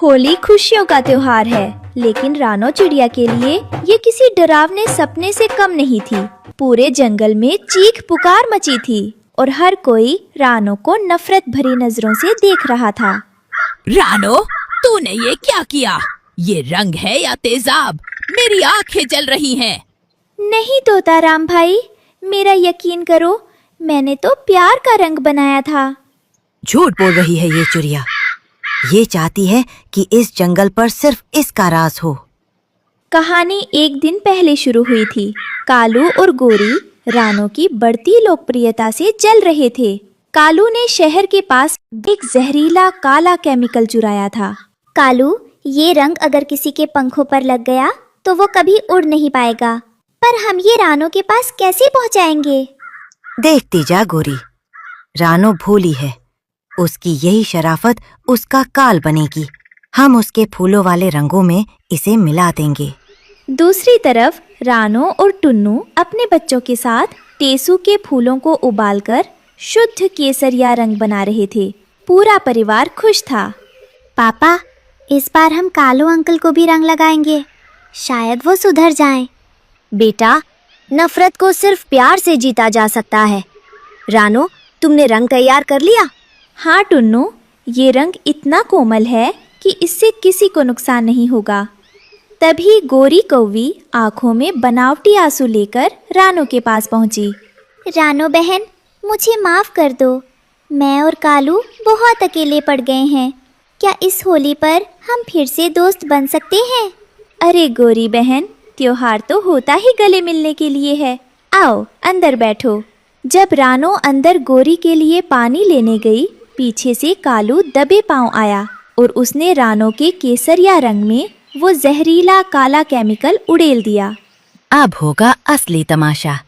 होली खुशियों का त्योहार है, लेकिन रानो चिड़िया के लिए ये किसी डरावने सपने से कम नहीं थी। पूरे जंगल में चीख पुकार मची थी और हर कोई रानो को नफरत भरी नजरों से देख रहा था। रानो, तूने ये क्या किया? ये रंग है या तेजाब? मेरी आंखें जल रही हैं। नहीं तोता राम भाई, मेरा यकीन करो, मैंने तो प्यार का रंग बनाया था। झूठ बोल रही है ये चिड़िया। ये चाहती है कि इस जंगल पर सिर्फ इसका राज हो। कहानी एक दिन पहले शुरू हुई थी। कालू और गोरी रानो की बढ़ती लोकप्रियता से जल रहे थे। कालू ने शहर के पास एक जहरीला काला केमिकल चुराया था। कालू, ये रंग अगर किसी के पंखों पर लग गया तो वो कभी उड़ नहीं पाएगा। पर हम ये रानो के पास कैसे पहुंचाएंगे? देखती जा गोरी, रानो भूली है, उसकी यही शराफत उसका काल बनेगी। हम उसके फूलों वाले रंगों में इसे मिला देंगे। दूसरी तरफ रानो और टुन्नू अपने बच्चों के साथ टेसू के फूलों को उबालकर शुद्ध केसरिया रंग बना रहे थे। पूरा परिवार खुश था। पापा, इस बार हम कालू अंकल को भी रंग लगाएंगे, शायद वो सुधर जाएं। बेटा, नफरत को सिर्फ प्यार से जीता जा सकता है। रानो, तुमने रंग तैयार कर लिया? हाँ टुन्नू, ये रंग इतना कोमल है कि इससे किसी को नुकसान नहीं होगा। तभी गोरी कौवी आंखों में बनावटी आंसू लेकर रानो के पास पहुंची। रानो बहन, मुझे माफ कर दो। मैं और कालू बहुत अकेले पड़ गए हैं। क्या इस होली पर हम फिर से दोस्त बन सकते हैं? अरे गोरी बहन, त्योहार तो होता ही गले मिलने के लिए है। आओ अंदर बैठो। जब रानो अंदर गोरी के लिए पानी लेने गई, पीछे से कालू दबे पांव आया और उसने रानो के केसरिया रंग में वो जहरीला काला केमिकल उड़ेल दिया। अब होगा असली तमाशा।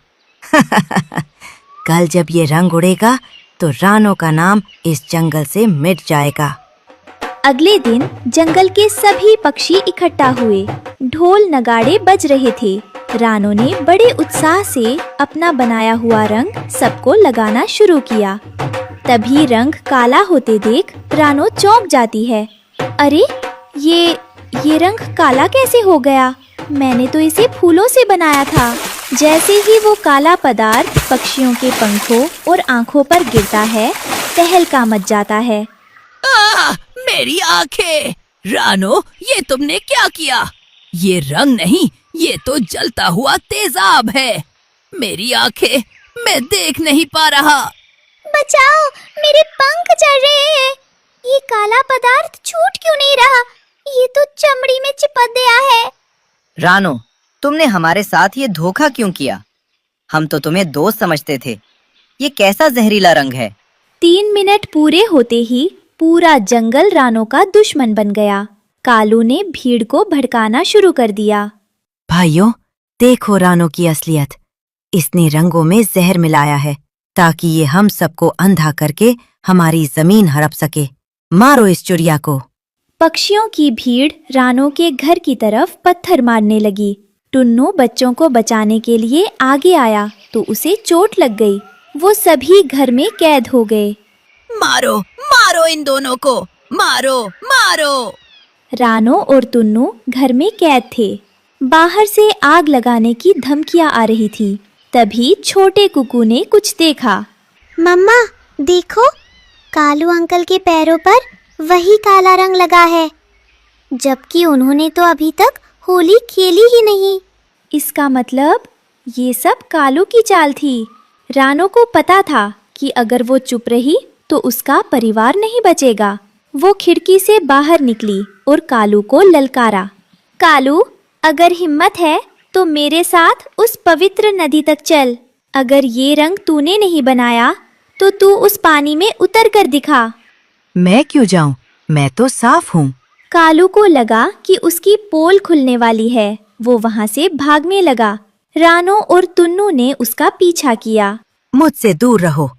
कल जब ये रंग उड़ेगा तो रानो का नाम इस जंगल से मिट जाएगा। अगले दिन जंगल के सभी पक्षी इकट्ठा हुए। ढोल नगाड़े बज रहे थे। रानो ने बड़े उत्साह से अपना बनाया हुआ रंग सबको लगाना शुरू किया। तभी रंग काला होते देख रानो चौंक जाती है। अरे ये रंग काला कैसे हो गया? मैंने तो इसे फूलों से बनाया था। जैसे ही वो काला पदार्थ पक्षियों के पंखों और आंखों पर गिरता है, तहलका मच जाता है। मेरी आंखें! रानो, ये तुमने क्या किया? ये रंग नहीं, ये तो जलता हुआ तेजाब है। मेरी आंखें, मैं देख नहीं पा रहा। बचाओ, मेरे पंख जल रहे हैं। ये काला पदार्थ छूट क्यों नहीं रहा? ये तो चमड़ी में चिपक गया है। रानो, तुमने हमारे साथ ये धोखा क्यों किया? हम तो तुम्हें दोस्त समझते थे। ये कैसा जहरीला रंग है? 3 मिनट पूरे होते ही पूरा जंगल रानो का दुश्मन बन गया। कालू ने भीड़ को भड़काना शुरू कर दिया। भाइयों, देखो रानो की असलियत। इसने रंगों में जहर मिलाया है ताकि ये हम सबको अंधा करके हमारी जमीन हड़प सके। मारो इस चिड़िया को। पक्षियों की भीड़ रानो के घर की तरफ पत्थर मारने लगी। टुन्नू बच्चों को बचाने के लिए आगे आया तो उसे चोट लग गई। वो सभी घर में कैद हो गए। मारो, मारो इन दोनों को! मारो, मारो! रानो और टुन्नू घर में कैद थे। बाहर से आग लगाने की धमकियां आ रही थी। तभी छोटे कुकू ने कुछ देखा। मम्मा, देखो, कालू अंकल के पैरों पर वही काला रंग लगा है, जबकि उन्होंने तो अभी तक होली खेली ही नहीं। इसका मतलब ये सब कालू की चाल थी। रानो को पता था कि अगर वो चुप रही तो उसका परिवार नहीं बचेगा। वो खिड़की से बाहर निकली और कालू को ललकारा। कालू, अगर हिम्मत है तो मेरे साथ उस पवित्र नदी तक चल। अगर ये रंग तूने नहीं बनाया तो तू उस पानी में उतर कर दिखा। मैं क्यों जाऊं? मैं तो साफ हूँ। कालू को लगा कि उसकी पोल खुलने वाली है। वो वहाँ से भागने लगा। रानो और टुन्नू ने उसका पीछा किया। मुझसे दूर रहो।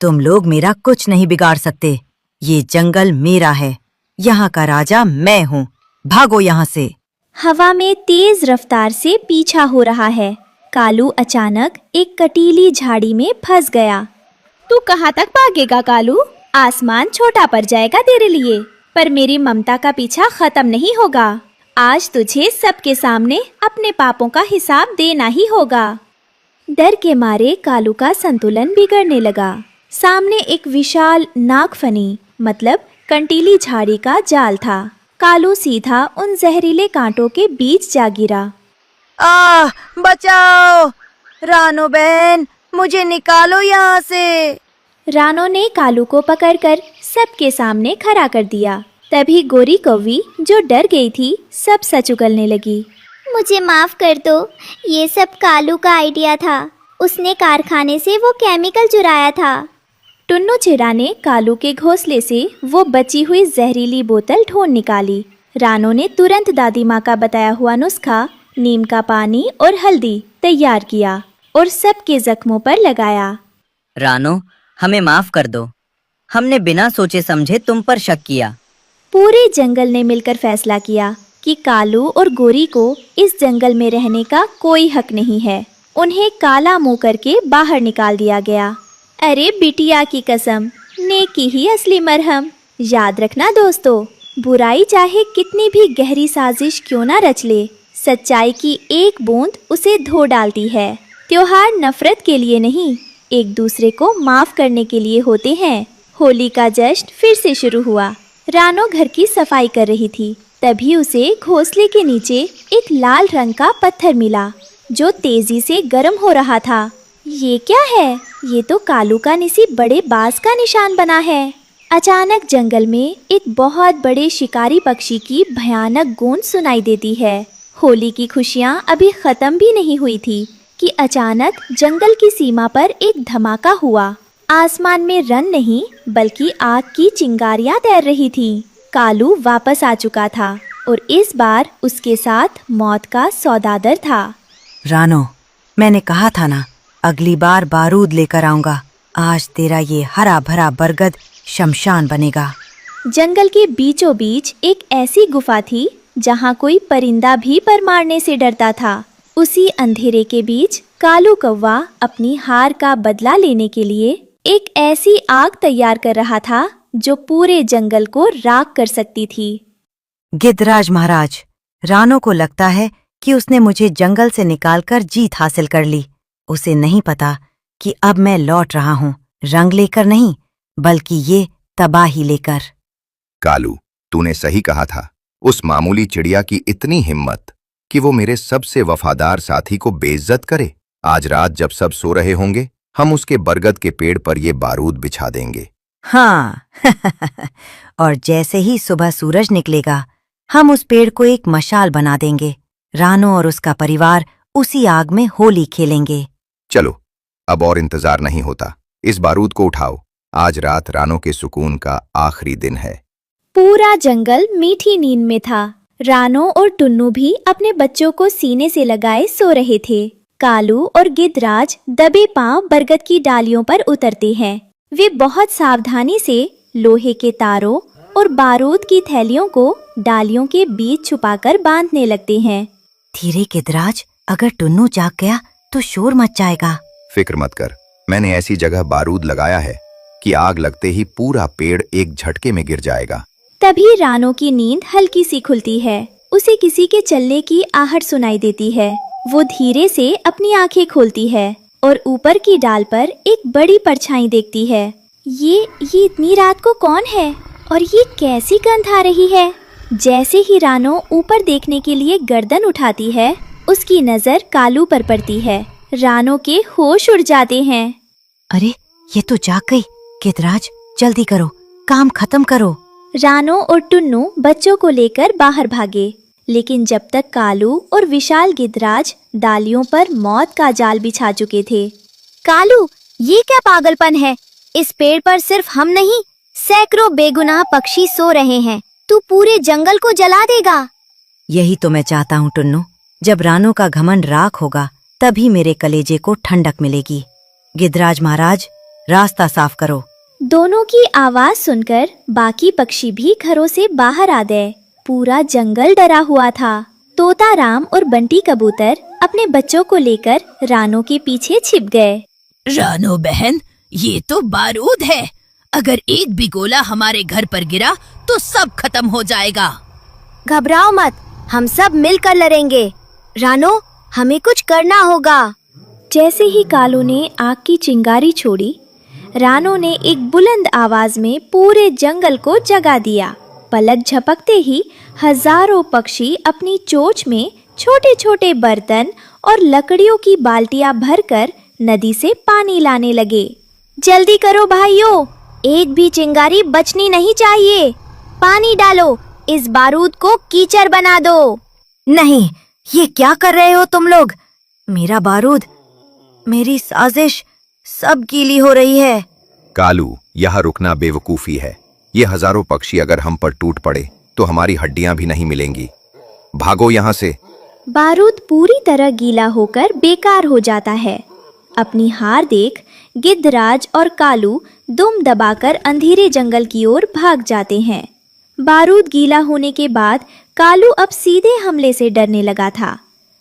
तुम लोग मेरा कुछ नहीं बिगाड़ सकते। ये जंगल मेरा है। यहाँ का राजा मैं हूँ। भागो यहाँ से। हवा में तेज रफ्तार से पीछा हो रहा है। कालू अचानक एक कटीली झाड़ी में फंस गया। तू कहाँ तक भागेगा कालू? आसमान छोटा पड़ जाएगा तेरे लिए। पर मेरी ममता का पीछा खत्म नहीं होगा। आज तुझे सबके सामने अपने पापों का हिसाब देना ही होगा। डर के मारे कालू का संतुलन बिगड़ने लगा। सामने एक विशाल नागफनी मतलब कंटीली झाड़ी का जाल था। कालू सीधा उन जहरीले कांटों के बीच जा गिरा। बचाओ! रानो बहन, मुझे निकालो यहाँ से। रानो ने कालू को पकड़कर सबके सामने खड़ा कर दिया। तभी गोरी कौवी जो डर गई थी सब सच उगलने लगी। मुझे माफ कर दो, ये सब कालू का आइडिया था। उसने कारखाने से वो केमिकल चुराया था। टुन्नू चिड़ा ने कालू के घोंसले से वो बची हुई जहरीली बोतल ढूंढ निकाली। रानो ने तुरंत दादी माँ का बताया हुआ नुस्खा नीम का पानी और हल्दी तैयार किया और सबके जख्मों पर लगाया। रानो, हमें माफ कर दो। हमने बिना सोचे समझे तुम पर शक किया। पूरे जंगल ने मिलकर फैसला किया कि कालू और गोरी को इस जंगल में रहने का कोई हक नहीं है। उन्हें काला मुंह करके बाहर निकाल दिया गया। अरे बिटिया की कसम, नेकी ही असली मरहम। याद रखना दोस्तों, बुराई चाहे कितनी भी गहरी साजिश क्यों ना रच ले, सच्चाई की एक बूंद उसे धो डालती है। त्योहार नफरत के लिए नहीं, एक दूसरे को माफ करने के लिए होते हैं। होली का जश्न फिर से शुरू हुआ। रानो घर की सफाई कर रही थी, तभी उसे घोंसले के नीचे एक लाल रंग का पत्थर मिला जो तेजी से गर्म हो रहा था। ये क्या है? ये तो कालू का किसी बड़े बाज का निशान बना है। अचानक जंगल में एक बहुत बड़े शिकारी पक्षी की भयानक गूंज सुनाई देती है। होली की खुशियां अभी खत्म भी नहीं हुई थी कि अचानक जंगल की सीमा पर एक धमाका हुआ। आसमान में रन नहीं बल्कि आग की चिंगारियां तैर रही थीं। कालू वापस आ चुका था और इस बार उसके साथ मौत का सौदागर था। रानो, मैंने कहा था ना, अगली बार बारूद लेकर आऊंगा। आज तेरा ये हरा भरा बरगद शमशान बनेगा। जंगल के बीचों बीच एक ऐसी गुफा थी जहाँ कोई परिंदा भी पर मारने से डरता था। उसी अंधेरे के बीच कालू कौवा अपनी हार का बदला लेने के लिए एक ऐसी आग तैयार कर रहा था जो पूरे जंगल को राख कर सकती थी। गिद्धराज महाराज, रानो को लगता है कि उसने मुझे जंगल से निकालकर जीत हासिल कर ली। उसे नहीं पता कि अब मैं लौट रहा हूँ, रंग लेकर नहीं बल्कि ये तबाही लेकर। कालू, तूने सही कहा था। उस मामूली चिड़िया की इतनी हिम्मत कि वो मेरे सबसे वफादार साथी को बेइज्जत करे। आज रात जब सब सो रहे होंगे, हम उसके बरगद के पेड़ पर ये बारूद बिछा देंगे। हाँ और जैसे ही सुबह सूरज निकलेगा, हम उस पेड़ को एक मशाल बना देंगे। रानो और उसका परिवार उसी आग में होली खेलेंगे। चलो, अब और इंतजार नहीं होता। इस बारूद को उठाओ। आज रात रानो के सुकून का आखिरी दिन है। पूरा जंगल मीठी नींद में था। रानो और टुन्नू भी अपने बच्चों को सीने से लगाए सो रहे थे। कालू और गिद्धराज दबे पांव बरगद की डालियों पर उतरते हैं। वे बहुत सावधानी से लोहे के तारों और बारूद की थैलियों को डालियों के बीच छुपाकर बांधने लगते हैं। धीरे गिद्धराज, अगर टुन्नू जाग गया तो शोर मच जाएगा। फिक्र मत कर, मैंने ऐसी जगह बारूद लगाया है कि आग लगते ही पूरा पेड़ एक झटके में गिर जाएगा। तभी रानो की नींद हल्की सी खुलती है। उसे किसी के चलने की आहट सुनाई देती है। वो धीरे से अपनी आंखें खोलती है और ऊपर की डाल पर एक बड़ी परछाई देखती है। ये इतनी रात को कौन है और ये कैसी गंध आ रही है? जैसे ही रानो ऊपर देखने के लिए गर्दन उठाती है, उसकी नजर कालू पर पड़ती है। रानो के होश उड़ जाते हैं। अरे, ये तो जाग गई। गिद्धराज, जल्दी करो, काम खत्म करो। रानो और टुन्नू बच्चों को लेकर बाहर भागे, लेकिन जब तक कालू और विशाल गिद्धराज डालियों पर मौत का जाल बिछा चुके थे। कालू, ये क्या पागलपन है? इस पेड़ पर सिर्फ हम नहीं, सैकड़ों बेगुनाह पक्षी सो रहे हैं। तू पूरे जंगल को जला देगा। यही तो मैं चाहता हूँ टुन्नू। जब रानो का घमंड राख होगा, तभी मेरे कलेजे को ठंडक मिलेगी। गिद्धराज महाराज, रास्ता साफ करो। दोनों की आवाज सुनकर बाकी पक्षी भी घरों से बाहर आ गए। पूरा जंगल डरा हुआ था। तोता राम और बंटी कबूतर अपने बच्चों को लेकर रानो के पीछे छिप गए। रानो बहन, ये तो बारूद है। अगर एक भी गोला हमारे घर पर गिरा तो सब खत्म हो जाएगा। घबराओ मत, हम सब मिलकर लड़ेंगे। रानो, हमें कुछ करना होगा। जैसे ही कालू ने आग की चिंगारी छोड़ी, रानो ने एक बुलंद आवाज में पूरे जंगल को जगा दिया। पलक झपकते ही हजारों पक्षी अपनी चोंच में छोटे छोटे बर्तन और लकड़ियों की बाल्टियां भरकर नदी से पानी लाने लगे। जल्दी करो भाइयों, एक भी चिंगारी बचनी नहीं चाहिए। पानी डालो, इस बारूद को कीचड़ बना दो। नहीं, ये क्या कर रहे हो तुम लोग? मेरा बारूद, मेरी साजिश सब गीली हो रही है। कालू, यहाँ रुकना बेवकूफी है। ये हजारों पक्षी अगर हम पर टूट पड़े तो हमारी हड्डियां भी नहीं मिलेंगी। भागो यहाँ से। बारूद पूरी तरह गीला होकर बेकार हो जाता है। अपनी हार देख गिद्धराज और कालू दुम दबाकर अंधेरे जंगल की ओर भाग जाते हैं। बारूद गीला होने के बाद कालू अब सीधे हमले से डरने लगा था।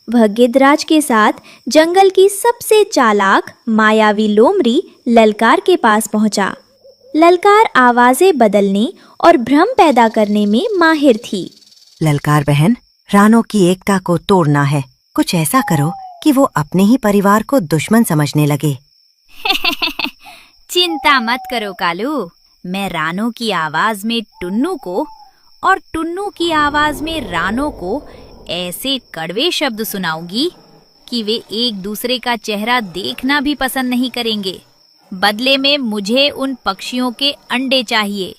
वह गिद्धराज के साथ जंगल की सबसे चालाक मायावी लोमड़ी ललकार के पास पहुंचा। ललकार आवाजें बदलने और भ्रम पैदा करने में माहिर थी। ललकार बहन, रानो की एकता को तोड़ना है। कुछ ऐसा करो कि वो अपने ही परिवार को दुश्मन समझने लगे। चिंता मत करो कालू, मैं रानो की आवाज में टुन्नू को और टुन्नू की आवाज में रानो को ऐसे कड़वे शब्द सुनाऊंगी कि वे एक दूसरे का चेहरा देखना भी पसंद नहीं करेंगे। बदले में मुझे उन पक्षियों के अंडे चाहिए।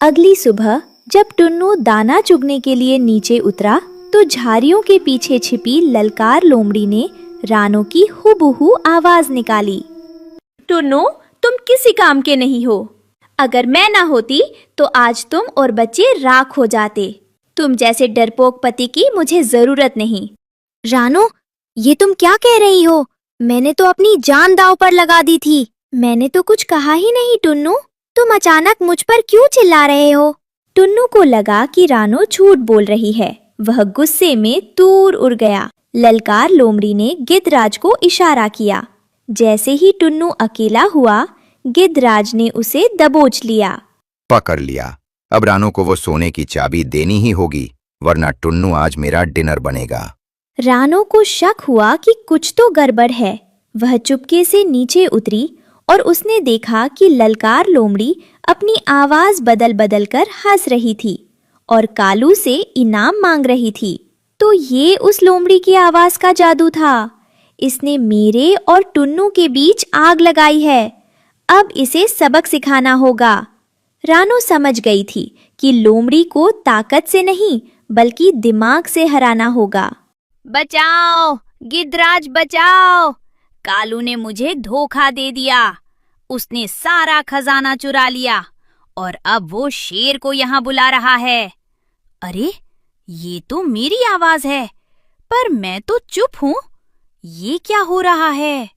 अगली सुबह जब टुन्नू दाना चुगने के लिए नीचे उतरा तो झाड़ियों के पीछे छिपी ललकार लोमड़ी ने रानो की हुबहू आवाज निकाली। टुन्नू, तुम किसी काम के नहीं हो। अगर मैं ना होती तो आज तुम और बच्चे राख हो जाते। तुम जैसे डरपोक पति की मुझे जरूरत नहीं। रानो, ये तुम क्या कह रही हो? मैंने तो अपनी जान दांव पर लगा दी थी। मैंने तो कुछ कहा ही नहीं टुन्नू। तुम अचानक मुझ पर क्यों चिल्ला रहे हो? टुन्नू को लगा कि रानो झूठ बोल रही है। वह गुस्से में दूर उड़ गया। ललकार लोमड़ी ने गिद्धराज को इशारा किया। जैसे ही टुन्नू अकेला हुआ, गिद्धराज ने उसे दबोच लिया। पकड़ लिया। अब रानो को वो सोने की चाबी देनी ही होगी, वरना टुन्नू आज मेरा डिनर बनेगा। रानो को शक हुआ कि कुछ तो गड़बड़ है। वह चुपके से नीचे उतरी और उसने देखा कि ललकार लोमड़ी अपनी आवाज बदल बदल कर हंस रही थी और कालू से इनाम मांग रही थी। तो ये उस लोमड़ी की आवाज का जादू था। इसने मेरे और टुन्नू के बीच आग लगाई है। अब इसे सबक सिखाना होगा। रानो समझ गई थी कि लोमड़ी को ताकत से नहीं बल्कि दिमाग से हराना होगा। बचाओ गिद्धराज, बचाओ! कालू ने मुझे धोखा दे दिया। उसने सारा खजाना चुरा लिया और अब वो शेर को यहाँ बुला रहा है। अरे, ये तो मेरी आवाज है, पर मैं तो चुप हूँ। ये क्या हो रहा है?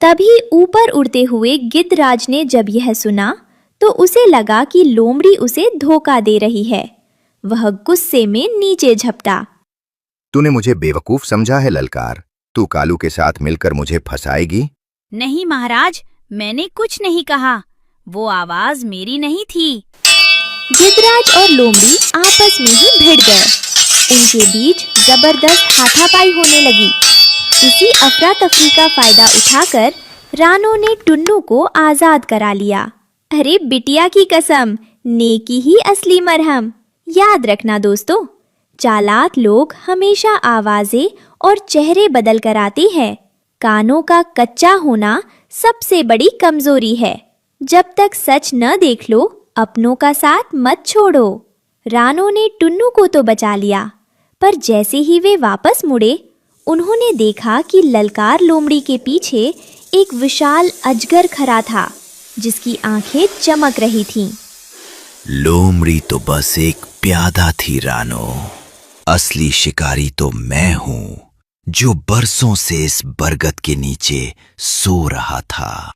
तभी ऊपर उड़ते हुए गिद्धराज ने जब यह सुना तो उसे लगा कि लोमड़ी उसे धोखा दे रही है। वह गुस्से में नीचे झपटा। तूने मुझे बेवकूफ समझा है ललकार। तू कालू के साथ मिलकर मुझे फंसाएगी? नहीं महाराज, मैंने कुछ नहीं कहा। वो आवाज मेरी नहीं थी। गिद्धराज और लोमड़ी आपस में ही भिड़ गए। उनके बीच जबरदस्त हाथापाई होने लगी। इसी अफरा तफरी का फायदा उठाकर रानो ने टुन्नू को आजाद करा लिया। अरे बिटिया की कसम, नेकी ही असली मरहम। याद रखना दोस्तों, चालाक लोग हमेशा आवाजें और चेहरे बदल कर आते हैं। कानों का कच्चा होना सबसे बड़ी कमजोरी है। जब तक सच न देख लो, अपनों का साथ मत छोड़ो। रानो ने टुन्नू को तो बचा लिया, पर जैसे ही वे वापस मुड़े, उन्होंने देखा कि ललकार लोमड़ी के पीछे एक विशाल अजगर खड़ा था, जिसकी आंखें चमक रही थीं। लोमड़ी तो बस एक प्यादा थी रानो। असली शिकारी तो मैं हूँ, जो बरसों से इस बरगद के नीचे सो रहा था।